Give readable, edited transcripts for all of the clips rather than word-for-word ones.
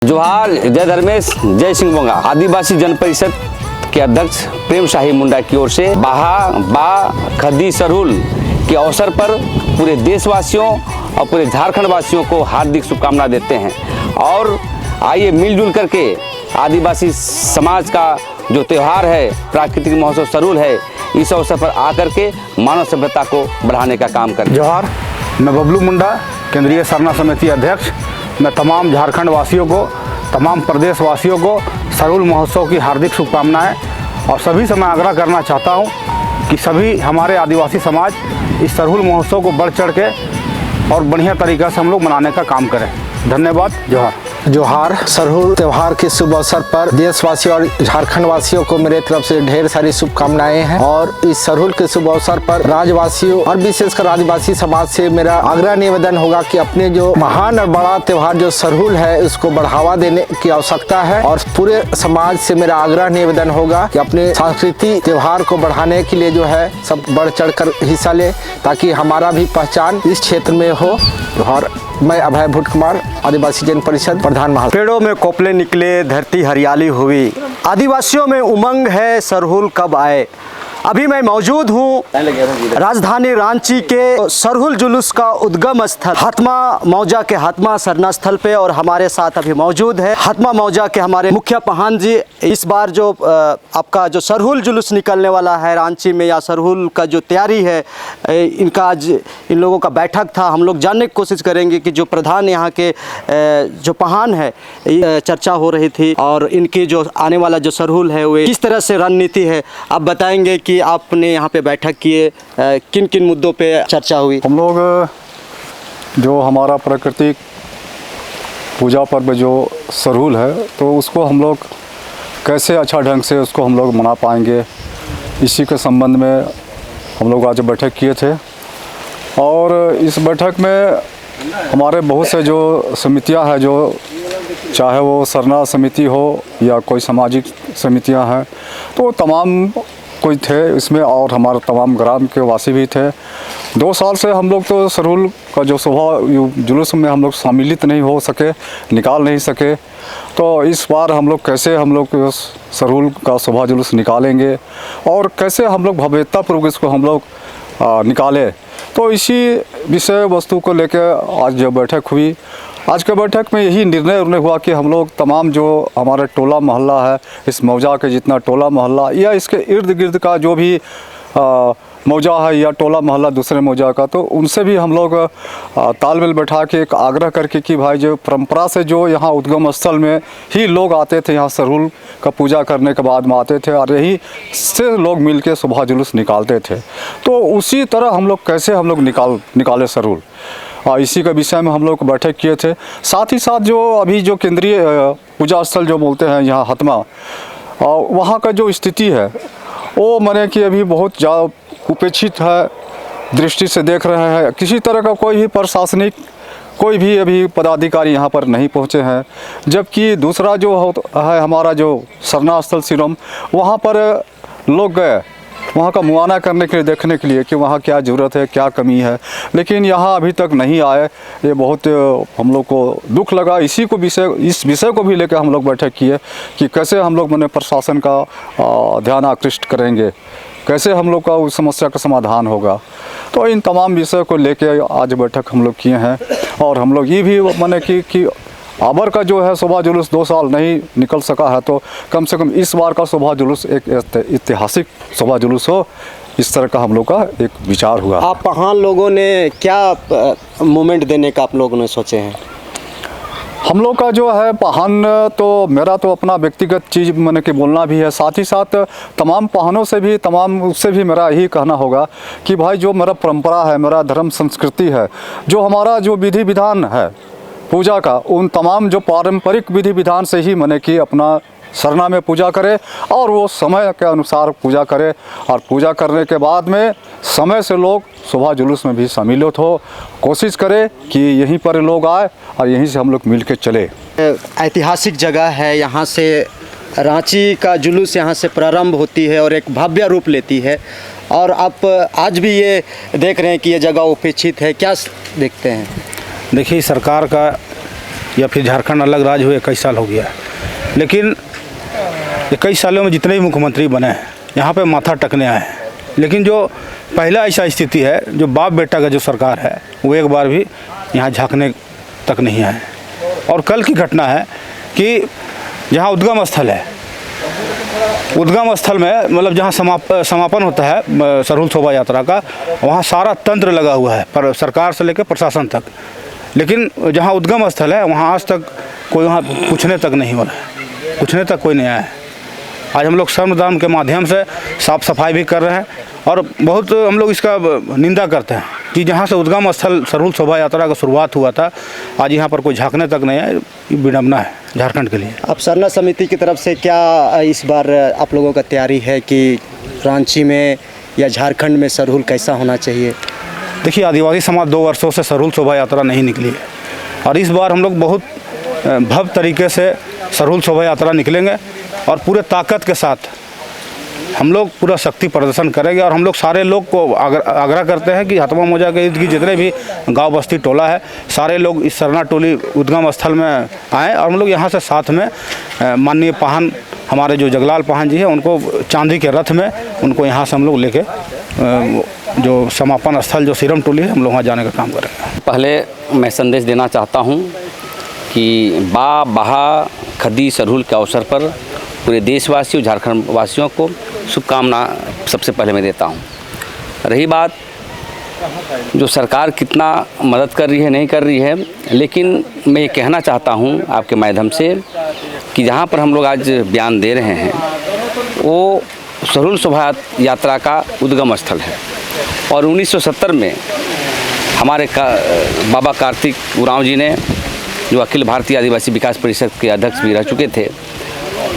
जोहार, जय धर्मेश, जय सिंह बोंगा। आदिवासी जन परिषद के अध्यक्ष प्रेम शाही मुंडा की ओर से खदी सरहुल के अवसर पर पूरे देशवासियों और पूरे झारखंड वासियों को हार्दिक शुभकामना देते हैं। और आइए मिलजुल करके आदिवासी समाज का जो त्यौहार है, प्राकृतिक महोत्सव सरहुल है, इस अवसर पर आकर के मानव सभ्यता को बढ़ाने का काम करें। जोहार, मैं बबलू मुंडा, केंद्रीय सरना समिति अध्यक्ष। मैं तमाम झारखंड वासियों को, तमाम प्रदेश वासियों को सरहुल महोत्सव की हार्दिक शुभकामनाएं। और सभी से मैं आग्रह करना चाहता हूं कि सभी हमारे आदिवासी समाज इस सरहुल महोत्सव को बढ़ चढ़ के और बढ़िया तरीक़े से हम लोग मनाने का काम करें। धन्यवाद। जोहार। जोहार। सरहुल त्यौहार के शुभ अवसर पर देशवासियों और झारखंड वासियों को मेरे तरफ से ढेर सारी शुभकामनाएं हैं। और इस सरहुल के शुभ अवसर पर राज्यवासियों और विशेषकर आदिवासी समाज से मेरा आग्रह निवेदन होगा कि अपने जो महान और बड़ा त्यौहार जो सरहुल है, उसको बढ़ावा देने की आवश्यकता है। और पूरे समाज से मेरा आग्रह निवेदन होगा कि अपने सांस्कृतिक त्यौहार को बढ़ाने के लिए जो है सब बढ़ चढ़ कर हिस्सा ले, ताकि हमारा भी पहचान इस क्षेत्र में हो। और मैं अभय भूट कुमार, आदिवासी जन परिषद प्रधान महासचिव। पेड़ों में कोपले निकले, धरती हरियाली हुई, आदिवासियों में उमंग है, सरहुल कब आए। अभी मैं मौजूद हूँ राजधानी रांची के सरहुल जुलूस का उद्गम स्थल हतमा मौजा के हतमा सरना स्थल पे। और हमारे साथ अभी मौजूद है हतमा मौजा के हमारे मुखिया पहान जी। इस बार जो आपका जो सरहुल जुलूस निकलने वाला है रांची में, या सरहुल का जो तैयारी है, इनका आज इन लोगों का बैठक था। हम लोग जानने की कोशिश करेंगे कि जो प्रधान यहाँ के जो पहान है, चर्चा हो रही थी और इनकी जो आने वाला जो सरहुल है वो किस तरह से रणनीति है, आप बताएंगे कि आपने यहाँ पे बैठक किए, किन किन मुद्दों पे चर्चा हुई। हम लोग जो हमारा प्राकृतिक पूजा पर्व जो सरहुल है, तो उसको हम लोग कैसे अच्छा ढंग से उसको हम लोग मना पाएंगे, इसी के संबंध में हम लोग आज बैठक किए थे। और इस बैठक में हमारे बहुत से जो समितियां हैं, जो चाहे वो सरना समिति हो या कोई सामाजिक समितियां हैं, तो तमाम कोई थे इसमें। और हमारे तमाम ग्राम के वासी भी थे। 2 साल से हम लोग तो सरहुल का जो शोभा जुलूस में हम लोग सम्मिलित नहीं हो सके, निकाल नहीं सके। तो इस बार हम लोग कैसे हम लोग सरहुल का शोभा जुलूस निकालेंगे और कैसे हम लोग भव्यतापूर्वक इसको हम लोग निकालें, तो इसी विषय वस्तु को लेकर आज जो बैठक हुई, आज के बैठक में यही निर्णय हुआ कि हम लोग तमाम जो हमारे टोला मोहल्ला है, इस मौजा के जितना टोला मोहल्ला या इसके इर्द गिर्द का जो भी मौजा है या टोला मोहल्ला दूसरे मौजा का, तो उनसे भी हम लोग तालमेल बैठा के एक आग्रह करके कि भाई जो परंपरा से जो यहाँ उद्गम स्थल में ही लोग आते थे, यहाँ सरहुल का पूजा करने के बाद में आते थे और यही से लोग मिल के शोभा जुलूस निकालते थे, तो उसी तरह हम लोग कैसे हम लोग निकाले सरहुल, इसी के विषय में हम लोग बैठक किए थे। साथ ही साथ जो अभी जो केंद्रीय पूजा स्थल जो बोलते हैं यहाँ हतमा, वहाँ का जो स्थिति है वो माने कि अभी बहुत ज़्यादा उपेक्षित है दृष्टि से देख रहे हैं। किसी तरह का कोई भी प्रशासनिक कोई भी अभी पदाधिकारी यहाँ पर नहीं पहुँचे हैं। जबकि दूसरा जो है हमारा जो सरना स्थल सिरम, वहाँ पर लोग गए वहाँ का मुआयना करने के लिए, देखने के लिए कि वहाँ क्या ज़रूरत है, क्या कमी है, लेकिन यहाँ अभी तक नहीं आए। ये बहुत हम लोग को दुख लगा। इस विषय को भी लेकर हम लोग बैठक किए कि कैसे हम लोग मैंने प्रशासन का ध्यान आकृष्ट करेंगे, कैसे हम लोग का उस समस्या का समाधान होगा। तो इन तमाम विषय को लेकर आज बैठक हम लोग किए हैं। और हम लोग ये भी माने कि अबर का जो है शोभा जुलूस 2 साल नहीं निकल सका है, तो कम से कम इस बार का शोभा जुलूस एक ऐतिहासिक शोभा जुलूस हो, इस तरह का हम लोग का एक विचार हुआ। आप पहान लोगों ने क्या मोमेंट देने का आप लोगों ने सोचे हैं? हम लोग का जो है पहान, तो मेरा तो अपना व्यक्तिगत चीज़ मैंने कि बोलना भी है, साथ ही साथ तमाम पहानों से भी उससे भी मेरा यही कहना होगा कि भाई जो मेरा परंपरा है, मेरा धर्म संस्कृति है, जो हमारा जो विधि विधान है पूजा का, उन तमाम जो पारंपरिक विधि विधान से ही मैंने कि अपना सरना में पूजा करे और वो समय के अनुसार पूजा करे। और पूजा करने के बाद में समय से लोग शोभा जुलूस में भी सम्मिलित हो, कोशिश करें कि यहीं पर लोग आए और यहीं से हम लोग मिल के चले। ऐतिहासिक जगह है, यहाँ से रांची का जुलूस यहाँ से प्रारंभ होती है और एक भव्य रूप लेती है। और आप आज भी ये देख रहे हैं कि ये जगह उपेक्षित है, क्या देखते हैं? देखिए, सरकार का या फिर झारखंड अलग राज्य हुए 21 साल हो गया है, लेकिन 21 सालों में जितने भी मुख्यमंत्री बने हैं यहाँ पे माथा टकने आए हैं। लेकिन जो पहला ऐसा स्थिति है, जो बाप बेटा का जो सरकार है वो एक बार भी यहाँ झांकने तक नहीं आए। और कल की घटना है कि जहाँ उद्गम स्थल है, उद्गम स्थल में मतलब जहाँ समापन होता है सरहुल शोभा यात्रा का, वहाँ सारा तंत्र लगा हुआ है, पर सरकार से लेकर प्रशासन तक। लेकिन जहाँ उद्गम स्थल है वहाँ आज तक कोई वहाँ पूछने तक नहीं हो रहा है, पूछने तक कोई नहीं आया है। आज हम लोग श्रमदान के माध्यम से साफ सफाई भी कर रहे हैं और बहुत हम लोग इसका निंदा करते हैं कि जहाँ से उद्गम स्थल सरहुल शोभा यात्रा का शुरुआत हुआ था, आज यहाँ पर कोई झांकने तक नहीं है। ये विडम्बना है झारखंड के लिए। अब सरना समिति की तरफ से क्या इस बार आप लोगों का तैयारी है कि रांची में या झारखंड में सरहुल कैसा होना चाहिए? देखिए, आदिवासी समाज 2 वर्षों से सरहुल शोभा यात्रा नहीं निकली है और इस बार हम लोग बहुत भव्य तरीके से सरहुल शोभा यात्रा निकलेंगे और पूरे ताकत के साथ हम लोग पूरा शक्ति प्रदर्शन करेंगे। और हम लोग सारे लोग को आग्रह करते हैं कि हथवा मोजा के इर्द गिर्द जितने भी गांव बस्ती टोला है, सारे लोग इस सरना टोली उद्गम स्थल में आएँ और हम लोग यहाँ से साथ में माननीय पाहन हमारे जो जगलाल पाहन जी हैं उनको चांदी के रथ में उनको यहाँ से हम लोग लेके जो समापन स्थल जो सिरम टोली है हम लोग वहाँ जाने का काम करेंगे। पहले मैं संदेश देना चाहता हूँ कि बहा खदी सरहुल के अवसर पर पूरे देशवासियों झारखंड वासियों को शुभकामना सबसे पहले मैं देता हूँ। रही बात जो सरकार कितना मदद कर रही है नहीं कर रही है, लेकिन मैं ये कहना चाहता हूँ आपके माध्यम से कि जहाँ पर हम लोग आज बयान दे रहे हैं वो सरहुल शोभा यात्रा का उद्गम स्थल है और 1970 में हमारे बाबा कार्तिक उरांव जी ने, जो अखिल भारतीय आदिवासी विकास परिषद के अध्यक्ष भी रह चुके थे,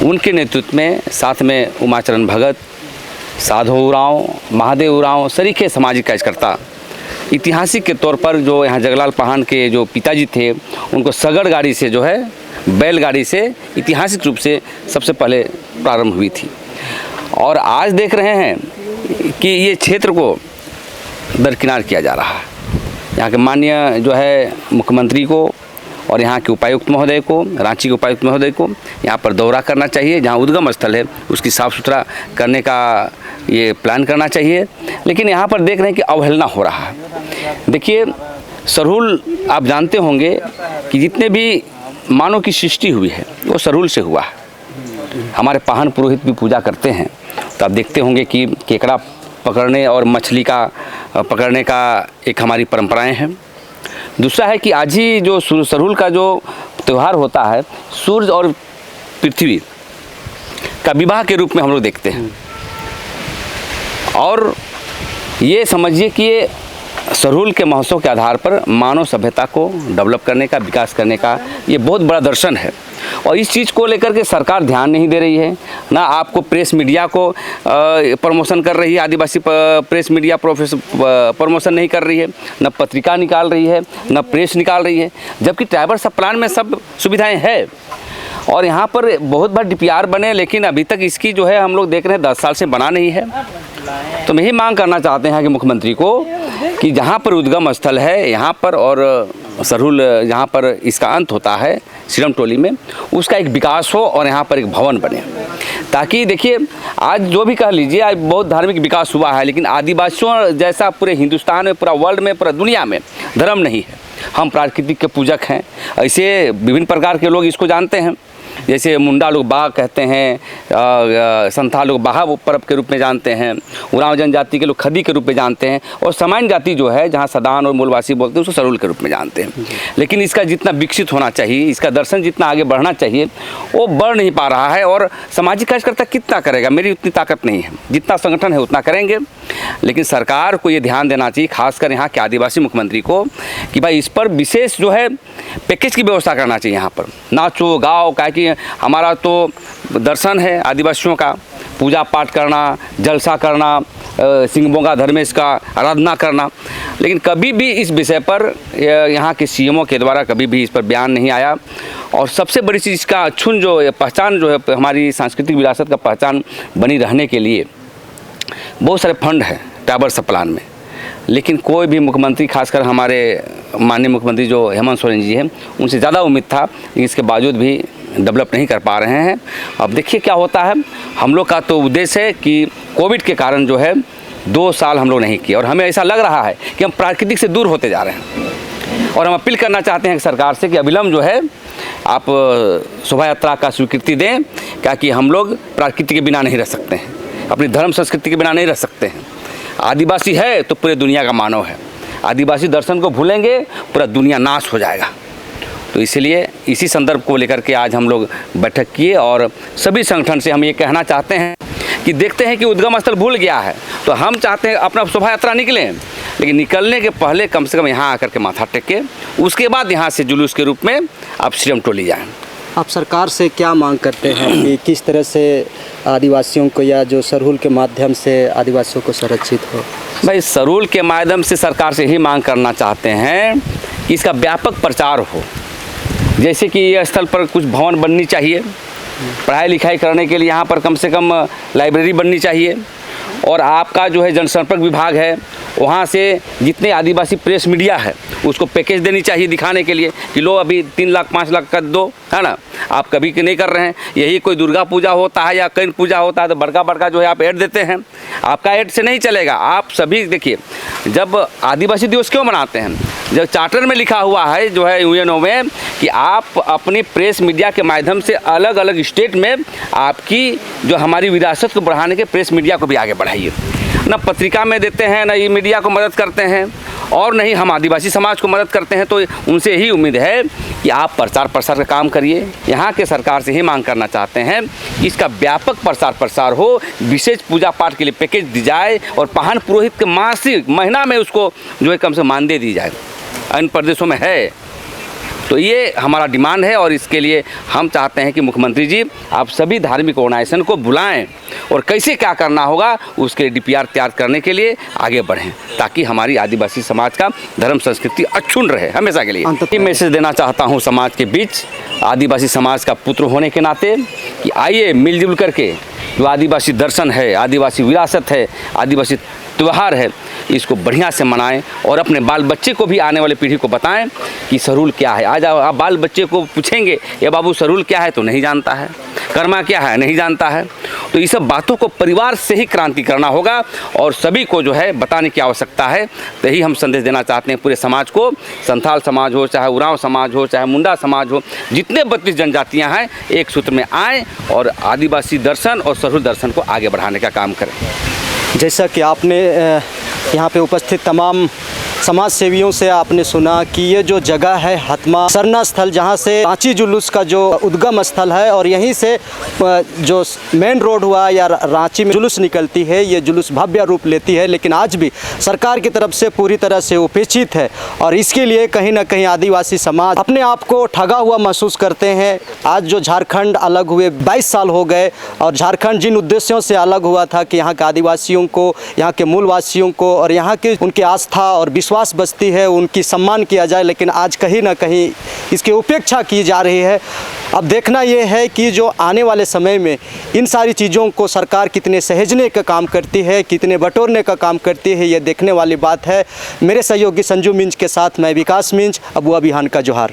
उनके नेतृत्व में साथ में उमाचरण भगत, साधु उरांव, महादेव उरांव, सरीखे सामाजिक कार्यकर्ता ऐतिहासिक के तौर पर जो यहाँ जगलाल पाहन के जो पिताजी थे उनको सगड़ गाड़ी से जो है बैलगाड़ी से ऐतिहासिक रूप से सबसे पहले प्रारंभ हुई थी। और आज देख रहे हैं कि ये क्षेत्र को दरकिनार किया जा रहा है। यहाँ के माननीय जो है मुख्यमंत्री को और यहाँ के उपायुक्त महोदय को, रांची के उपायुक्त महोदय को यहाँ पर दौरा करना चाहिए। जहाँ उद्गम स्थल है उसकी साफ़ सुथरा करने का ये प्लान करना चाहिए। लेकिन यहाँ पर देख रहे हैं कि अवहेलना हो रहा है। देखिए, सरहुल आप जानते होंगे कि जितने भी मानव की सृष्टि हुई है वो सरहुल से हुआ है। हमारे पाहन पुरोहित भी पूजा करते हैं, तो आप देखते होंगे कि केकड़ा पकड़ने और मछली का पकड़ने का एक हमारी परंपराएं हैं। दूसरा है कि आज ही जो सरहुल का जो त्यौहार होता है, सूर्य और पृथ्वी का विवाह के रूप में हम लोग देखते हैं। और ये समझिए कि ये सरहुल के महोत्सव के आधार पर मानव सभ्यता को डेवलप करने का, विकास करने का ये बहुत बड़ा दर्शन है। और इस चीज़ को लेकर के सरकार ध्यान नहीं दे रही है। ना आपको प्रेस मीडिया को प्रमोशन कर रही है, आदिवासी प्रेस मीडिया प्रमोशन नहीं कर रही है, न पत्रिका निकाल रही है, न प्रेस निकाल रही है, जबकि ट्राइबल सब प्लान में सब सुविधाएं हैं। और यहाँ पर बहुत बार DPR बने, लेकिन अभी तक इसकी जो है हम लोग देख रहे हैं 10 साल से बना नहीं है। तो मैं ही मांग करना चाहते हैं कि मुख्यमंत्री को कि जहाँ पर उद्गम स्थल है यहाँ पर और सरहुल जहाँ पर इसका अंत होता है सिरम टोली में, उसका एक विकास हो और यहाँ पर एक भवन बने। ताकि देखिए, आज जो भी कह लीजिए, आज बहुत धार्मिक विकास हुआ है, लेकिन आदिवासियों जैसा पूरे हिंदुस्तान में, पूरा वर्ल्ड में, पूरा दुनिया में धर्म नहीं है। हम प्राकृतिक के पूजक हैं। ऐसे विभिन्न प्रकार के लोग इसको जानते हैं। जैसे मुंडा लोग बाघ कहते हैं, संथाल लोग बाहा पर्व के रूप में जानते हैं, उरांव जनजाति के लोग खदी के रूप में जानते हैं, और सामान्य जाति जो है जहाँ सदान और मूलवासी बोलते हैं उसको सरहुल के रूप में जानते हैं। लेकिन इसका जितना विकसित होना चाहिए, इसका दर्शन जितना आगे बढ़ना चाहिए, वो बढ़ नहीं पा रहा है। और सामाजिक कार्यकर्ता कितना करेगा, मेरी उतनी ताकत नहीं है, जितना संगठन है उतना करेंगे। लेकिन सरकार को ये ध्यान देना चाहिए, खासकर यहाँ के आदिवासी मुख्यमंत्री को, कि भाई इस पर विशेष जो है पैकेज की व्यवस्था करना चाहिए। यहाँ पर नाचो गाओ, क्या कि हमारा तो दर्शन है आदिवासियों का, पूजा पाठ करना, जलसा करना, सिंहबोंगा धर्मेश का आराधना करना। लेकिन कभी भी इस विषय पर यहाँ के CMO के द्वारा कभी भी इस पर बयान नहीं आया। और सबसे बड़ी चीज़, इसका अक्षुण्ण जो पहचान जो है हमारी सांस्कृतिक विरासत का पहचान बनी रहने के लिए बहुत सारे फंड हैं ट्राइबल सब प्लान में, लेकिन कोई भी मुख्यमंत्री, खासकर हमारे माननीय मुख्यमंत्री जो हेमंत सोरेन जी हैं, उनसे ज़्यादा उम्मीद था, लेकिन इसके बावजूद भी डेवलप नहीं कर पा रहे हैं। अब देखिए क्या होता है। हम लोग का तो उद्देश्य है कि कोविड के कारण जो है 2 साल हम लोग नहीं किए, और हमें ऐसा लग रहा है कि हम प्राकृतिक से दूर होते जा रहे हैं। और हम अपील करना चाहते हैं सरकार से कि अविलंब जो है आप शोभा यात्रा का स्वीकृति दें, क्या कि हम लोग प्रकृति के बिना नहीं रह सकते हैं, अपनी धर्म संस्कृति के बिना नहीं रह सकते हैं। आदिवासी है तो पूरे दुनिया का मानव है। आदिवासी दर्शन को भूलेंगे पूरा दुनिया नाश हो जाएगा। तो इसलिए इसी संदर्भ को लेकर के आज हम लोग बैठक किए, और सभी संगठन से हम ये कहना चाहते हैं कि देखते हैं कि उद्गम स्थल भूल गया है, तो हम चाहते हैं अपना शोभा यात्रा निकलें, लेकिन निकलने के पहले कम से कम यहाँ आकर के माथा टेके, उसके बाद यहाँ से जुलूस के रूप में आप श्रीराम टोली जाएँ। आप सरकार से क्या मांग करते हैं कि किस तरह से आदिवासियों को या जो सरहुल के माध्यम से आदिवासियों को संरक्षित हो? भाई, सरहुल के माध्यम से सरकार से ही मांग करना चाहते हैं कि इसका व्यापक प्रचार हो। जैसे कि ये स्थल पर कुछ भवन बननी चाहिए, पढ़ाई लिखाई करने के लिए यहाँ पर कम से कम लाइब्रेरी बननी चाहिए, और आपका जो है जनसंपर्क विभाग है, वहाँ से जितने आदिवासी प्रेस मीडिया है उसको पैकेज देनी चाहिए दिखाने के लिए कि लो अभी 3 लाख 5 लाख कर दो, है ना। आप कभी नहीं कर रहे हैं। यही कोई दुर्गा पूजा होता है या कहीं पूजा होता है तो बड़का जो है आप ऐड देते हैं। आपका ऐड से नहीं चलेगा। आप सभी देखिए, जब आदिवासी दिवस क्यों मनाते हैं, जब चार्टर में लिखा हुआ है जो है यूएनओ में कि आप अपनी प्रेस मीडिया के माध्यम से अलग अलग स्टेट में आपकी जो हमारी विरासत को बढ़ाने के प्रेस मीडिया को भी आगे बढ़ाइए। ना पत्रिका में देते हैं, ना ये मीडिया को मदद करते हैं, और नहीं हम आदिवासी समाज को मदद करते हैं। तो उनसे ही उम्मीद है कि आप प्रचार प्रसार का काम करिए। यहाँ के सरकार से ही मांग करना चाहते हैं कि इसका व्यापक प्रचार प्रसार हो, विशेष पूजा पाठ के लिए पैकेज दी जाए, और पाहन पुरोहित के मासिक महीना में उसको जो है कम से मानदेय दी जाए। अन्य प्रदेशों में है। तो ये हमारा डिमांड है, और इसके लिए हम चाहते हैं कि मुख्यमंत्री जी आप सभी धार्मिक ऑर्गेनाइजेशन को बुलाएं, और कैसे क्या करना होगा उसके डीपीआर तैयार करने के लिए आगे बढ़ें, ताकि हमारी आदिवासी समाज का धर्म संस्कृति अक्षुण्ण रहे हमेशा के लिए। ये मैसेज देना चाहता हूँ समाज के बीच, आदिवासी समाज का पुत्र होने के नाते, कि आइए मिलजुल करके जो आदिवासी दर्शन है, आदिवासी विरासत है, आदिवासी त्यौहार है, इसको बढ़िया से मनाएं, और अपने बाल बच्चे को भी, आने वाले पीढ़ी को बताएं कि सरहुल क्या है। आज आप बाल बच्चे को पूछेंगे ये बाबू सरहुल क्या है, तो नहीं जानता है। कर्मा क्या है, नहीं जानता है। तो ये सब बातों को परिवार से ही क्रांति करना होगा, और सभी को जो है बताने की आवश्यकता है। तो यही हम संदेश देना चाहते हैं पूरे समाज को, संथाल समाज हो, चाहे उरांव समाज हो, चाहे मुंडा समाज हो, जितने 32 जनजातियाँ हैं एक सूत्र में आएँ और आदिवासी दर्शन और सरहुल दर्शन को आगे बढ़ाने का काम करें। जैसा कि आपने यहाँ पे उपस्थित तमाम समाज सेवियों से आपने सुना कि ये जो जगह है हतमा सरना स्थल, जहाँ से रांची जुलूस का जो उद्गम स्थल है, और यहीं से जो मेन रोड हुआ या रांची में जुलूस निकलती है, ये जुलूस भव्य रूप लेती है, लेकिन आज भी सरकार की तरफ से पूरी तरह से उपेक्षित है। और इसके लिए कहीं ना कहीं आदिवासी समाज अपने आप को ठगा हुआ महसूस करते हैं। आज जो झारखंड अलग हुए 22 साल हो गए, और झारखंड जिन उद्देश्यों से अलग हुआ था कि यहाँ के आदिवासियों को, यहाँ के मूलवासियों को, और यहाँ के उनकी आस्था और विश्वास बस्ती है, उनकी सम्मान किया जाए, लेकिन आज कहीं ना कहीं इसकी उपेक्षा की जा रही है। अब देखना यह है कि जो आने वाले समय में इन सारी चीज़ों को सरकार कितने सहेजने का काम करती है, कितने बटोरने का काम करती है, ये देखने वाली बात है। मेरे सहयोगी संजू मिंज के साथ मैं विकास मिंज, अबुआ बिहान का जोहार।